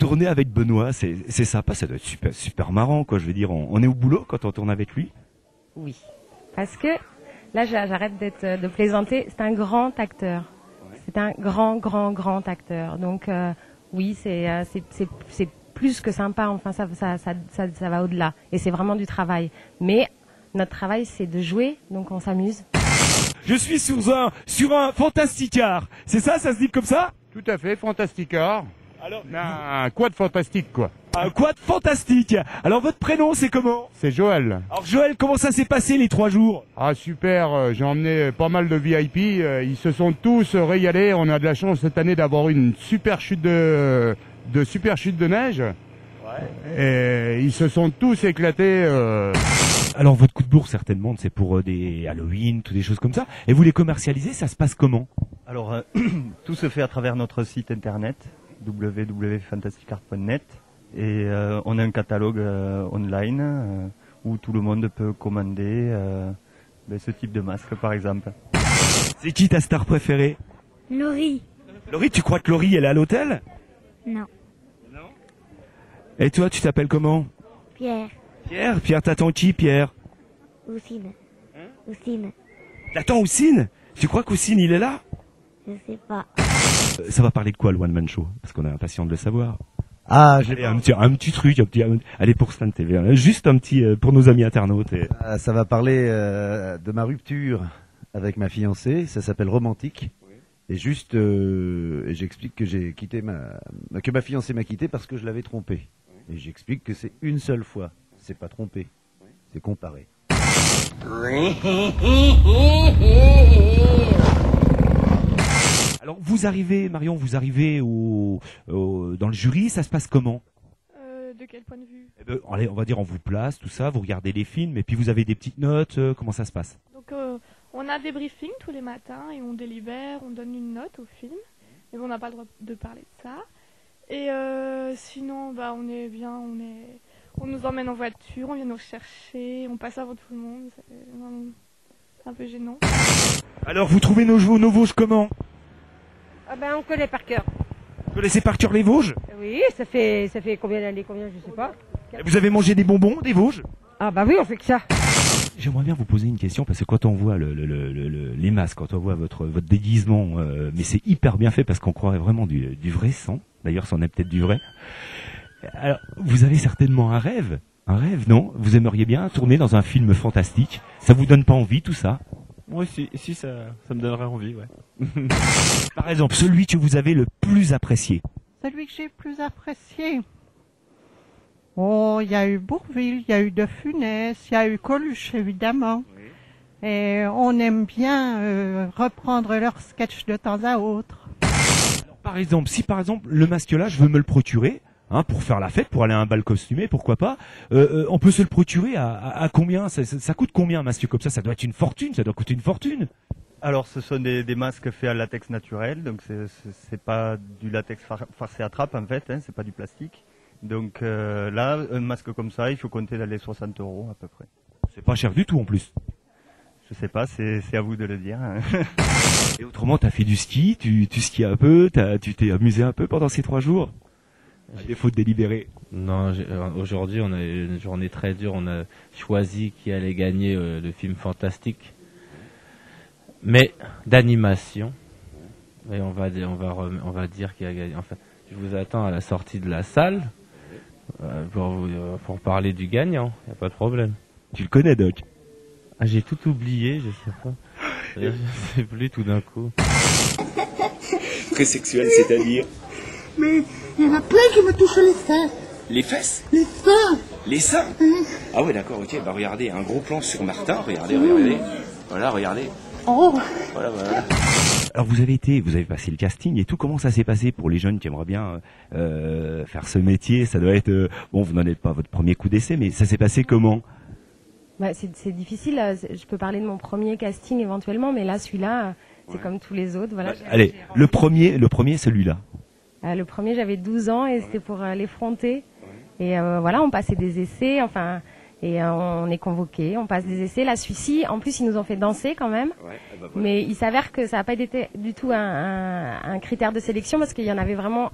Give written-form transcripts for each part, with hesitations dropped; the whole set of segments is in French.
tourner avec Benoît, c'est sympa, ça doit être super, super marrant, quoi. Je veux dire, on est au boulot quand on tourne avec lui. Oui, parce que là, j'arrête de plaisanter. C'est un grand acteur. C'est un grand acteur. Donc oui, c'est plus que sympa. Enfin, ça va au-delà. Et c'est vraiment du travail. Mais notre travail, c'est de jouer, donc on s'amuse. Je suis sur un fantasticard. C'est ça se dit comme ça? Tout à fait, fantasticard. Alors, Un quad fantastique, quoi. un quad fantastique. Alors, votre prénom, c'est comment? C'est Joël. Alors, Joël, comment ça s'est passé les 3 jours? Ah, super, j'ai emmené pas mal de VIP, ils se sont tous régalés. On a de la chance cette année d'avoir une super chute de neige. Ouais. Et ils se sont tous éclatés. Alors, votre coup de bourre, certainement, c'est pour des Halloween, toutes des choses comme ça. Et vous les commercialisez, ça se passe comment? Alors, tout se fait à travers notre site internet www.fantasticart.net et on a un catalogue online où tout le monde peut commander ce type de masque, par exemple. C'est qui ta star préférée? Laurie. Laurie, tu crois que Laurie, elle est à l'hôtel? Non. Non. Et toi, tu t'appelles comment? Pierre. Pierre, t'attends qui, Pierre? Oussine. Oussine. T'attends Oussine? Tu crois qu'Oussine, il est là? Je sais pas. Ça va parler de quoi, le One Man Show? Parce qu'on est impatient de le savoir. Ah, Allez, un petit truc, allez, pour Stan TV, hein, juste un petit, pour nos amis internautes. ça va parler de ma rupture avec ma fiancée, ça s'appelle Romantique. Et juste, j'explique que j'ai quitté que ma fiancée m'a quitté parce que je l'avais trompée. Et j'explique que c'est une seule fois, c'est pas trompé, c'est comparé. Alors, vous arrivez, Marion, dans le jury, ça se passe comment? De quel point de vue? Allez, on va dire, on vous place, tout ça, vous regardez les films, et puis vous avez des petites notes, comment ça se passe? Donc on a des briefings tous les matins et on délibère, on donne une note au film. Mais bon, on n'a pas le droit de parler de ça. Et sinon, on est bien, on nous emmène en voiture, on vient nous rechercher, on passe avant tout le monde. C'est un peu gênant. Alors, vous trouvez nos Vosges comment? Ah ben on connaît par cœur. Vous connaissez par cœur les Vosges? Oui, ça fait combien d'années, je sais pas. Vous avez mangé des bonbons des Vosges? Ah bah oui, on fait que ça. J'aimerais bien vous poser une question parce que quand on voit les masques, quand on voit votre déguisement, mais c'est hyper bien fait parce qu'on croirait vraiment du vrai sang. D'ailleurs, c'en est peut-être du vrai. Alors, vous avez certainement un rêve, non? Vous aimeriez bien tourner dans un film fantastique. Ça vous donne pas envie tout ça? Oui, si ça me donnerait envie, ouais. Par exemple, celui que vous avez le plus apprécié. Celui que j'ai le plus apprécié. Oh, il y a eu Bourvil, il y a eu De Funès, il y a eu Coluche, évidemment. Oui. Et on aime bien reprendre leurs sketchs de temps à autre. Alors, par exemple, si le masque là, je veux me le procurer, pour faire la fête, pour aller à un bal costumé, pourquoi pas, on peut se le procurer à combien? Ça coûte combien un masque comme ça? Ça doit être une fortune, ça doit coûter une fortune. Alors, ce sont des masques faits à latex naturel, donc c'est pas du latex farcé à trappe en fait, c'est pas du plastique. Donc là, un masque comme ça, il faut compter dans les 60 € à peu près. C'est pas cher du tout en plus. Je sais pas, c'est à vous de le dire. Et autrement, t'as fait du ski, tu skis un peu, tu t'es amusé un peu pendant ces 3 jours? À défaut de délibérer. Non, aujourd'hui on a une journée très dure, on a choisi qui allait gagner le film fantastique. Mais d'animation. Et on va dire qui a gagné. Enfin, je vous attends à la sortie de la salle pour parler du gagnant, y a pas de problème. Tu le connais, Doc? Ah, j'ai tout oublié, je sais pas. Je sais plus tout d'un coup. Très sexuel, c'est-à-dire? Mais il y en a plein qui me touchent les seins. Les fesses? Les seins. Les seins? Ah ouais, d'accord, ok. Bah regardez, un gros plan sur Martin, regardez. Voilà, regardez. Oh. Voilà. Alors vous avez passé le casting et tout. Comment ça s'est passé pour les jeunes qui aimeraient bien faire ce métier? Ça doit être bon, vous n'en êtes pas à votre premier coup d'essai, mais ça s'est passé comment? C'est difficile. Je peux parler de mon premier casting éventuellement, mais là, celui-là, c'est comme tous les autres. Voilà. Allez, le premier, celui-là. Le premier, j'avais 12 ans et c'était pour l'effronter. Et voilà, on passait des essais, et on est convoqué, on passe des essais. Là, celui-ci, en plus, ils nous ont fait danser quand même. Mais il s'avère que ça n'a pas été du tout un critère de sélection parce qu'il y en avait vraiment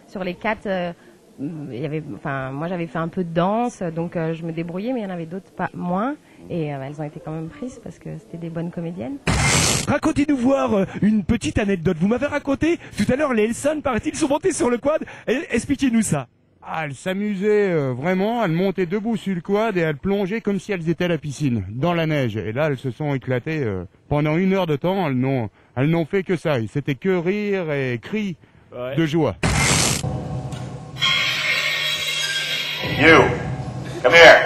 sur les 4 moi j'avais fait un peu de danse, donc je me débrouillais, mais il y en avait d'autres pas moins. Et elles ont été quand même prises parce que c'était des bonnes comédiennes. Racontez-nous voir une petite anecdote. Vous m'avez raconté tout à l'heure, les Elson, paraît-il, sont montés sur le quad. Expliquez-nous ça. Ah, elles s'amusaient vraiment, elles montaient debout sur le quad et elles plongeaient comme si elles étaient à la piscine, dans la neige. Et là, elles se sont éclatées pendant 1 heure de temps, elles n'ont fait que ça. C'était que rire et cris de joie. You, come here.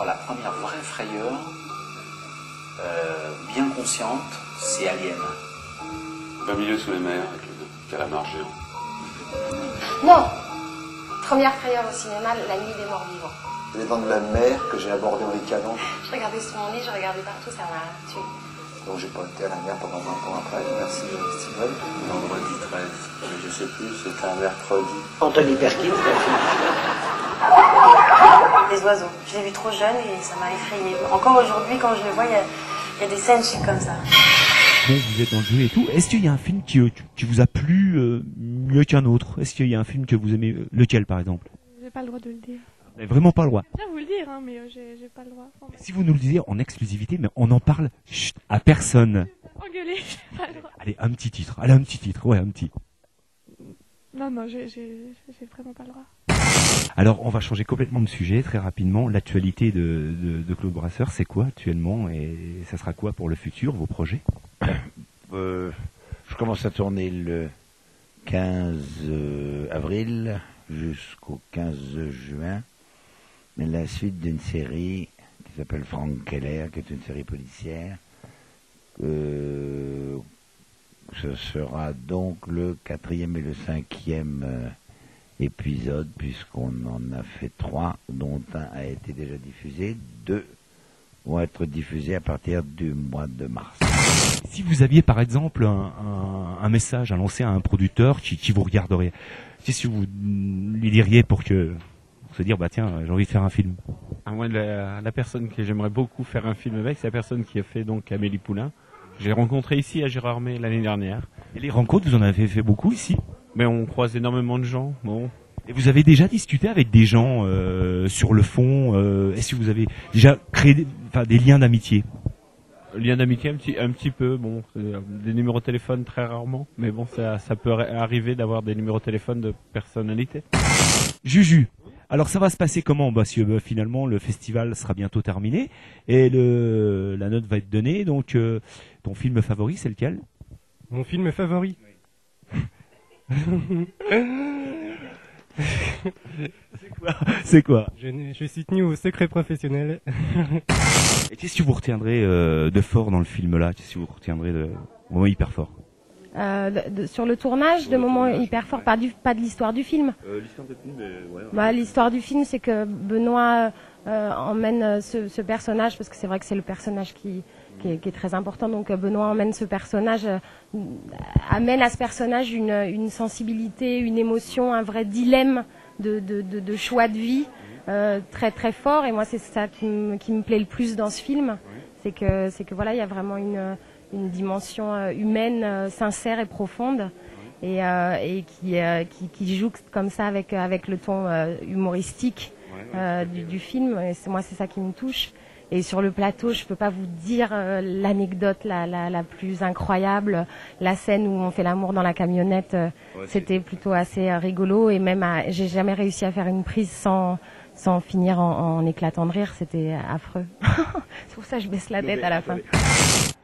La première vraie frayeur, bien consciente, c'est Alien. 20 milieux sous les mers avec le calamar géant. Non. Première frayeur au cinéma, La Nuit des Morts Vivants. Les Dents de la Mer que j'ai abordé en ricanant. Je regardais sur mon lit, je regardais partout, ça m'a tué. Donc j'ai pas été à la mer pendant 20 ans après. Merci Steven. Vendredi 13, mais je sais plus, c'était un mercredi. Anthony Perkins, Les oiseaux. Je l'ai vu trop jeune et ça m'a effrayée. Encore aujourd'hui, quand je le vois, il y a des scènes, je suis comme ça. Bon, vous êtes dans le jeu et tout. Est-ce qu'il y a un film qui vous a plu mieux qu'un autre? Est-ce qu'il y a un film que vous aimez, lequel par exemple? J'ai pas le droit de le dire. Vous n'avez vraiment pas le droit. Je vais bien vous le dire, hein, mais j'ai pas le droit. Enfin, Si vous nous le disiez en exclusivité, mais on en parle à personne. engueuler, j'ai pas le droit. Allez, un petit titre. Allez, un petit titre. Ouais, un petit. Non, j'ai vraiment pas le droit. Alors, on va changer complètement de sujet très rapidement. L'actualité de Claude Brasseur, c'est quoi actuellement et ça sera quoi pour le futur, vos projets? Je commence à tourner le 15 avril jusqu'au 15 juin. Mais la suite d'une série qui s'appelle Frank Keller, qui est une série policière. Ce sera donc le 4e et le 5e épisode, puisqu'on en a fait 3, dont un a été déjà diffusé. 2 vont être diffusés à partir du mois de mars. Si vous aviez par exemple un message à lancer à un producteur qui vous regarderait, qu'est-ce que vous lui diriez pour se dire, bah tiens, j'ai envie de faire un film? Moi, la personne que j'aimerais beaucoup faire un film avec, c'est la personne qui a fait donc Amélie Poulain. J'ai rencontré ici à Gérardmer l'année dernière. Et les rencontres, vous en avez fait beaucoup ici? Mais on croise énormément de gens. Bon. Et vous avez déjà discuté avec des gens sur le fond? Est-ce que vous avez déjà créé des liens d'amitié? Liens d'amitié un petit peu. Bon, des numéros de téléphone très rarement. Mais bon, ça peut arriver d'avoir des numéros de téléphone de personnalité. Juju. Alors ça va se passer comment? Parce que finalement le festival sera bientôt terminé et la note va être donnée. Donc ton film favori, c'est lequel? Mon film favori. C'est quoi? Je suis tenu au secret professionnel. Et qu'est-ce que vous retiendrez de fort dans le film-là? Qu'est-ce que vous retiendrez de moment hyper fort? Sur le tournage, de moments hyper forts, pas de l'histoire du film. L'histoire du film, ouais. L'histoire du film, c'est que Benoît emmène ce personnage, parce que c'est vrai que c'est le personnage qui est très important. Donc Benoît emmène ce personnage, amène à ce personnage une sensibilité, une émotion, un vrai dilemme de choix de vie très très fort. Et moi, c'est ça qui me plaît le plus dans ce film, c'est que voilà, il y a vraiment une dimension humaine sincère et profonde et qui joue comme ça avec le ton humoristique du film. Et moi, c'est ça qui me touche. Et sur le plateau, je peux pas vous dire l'anecdote la plus incroyable. La scène où on fait l'amour dans la camionnette, c'était plutôt assez rigolo. Et même, j'ai jamais réussi à faire une prise sans finir en éclatant de rire. C'était affreux. C'est pour ça que je baisse la tête à la fin.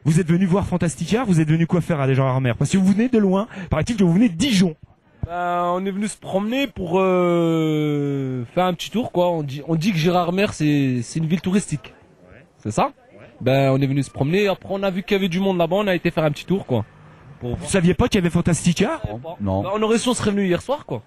Vous êtes venu voir Fantastica, vous êtes venu quoi faire à Gérardmer? Parce que vous venez de loin, paraît-il que vous venez de Dijon. On est venu se promener pour faire un petit tour, quoi. On dit que Gérardmer, c'est une ville touristique. C'est ça? On est venu se promener, après on a vu qu'il y avait du monde là-bas, on a été faire un petit tour, quoi. Vous saviez pas qu'il y avait Fantastica? Non. On aurait su, on serait venu hier soir, quoi.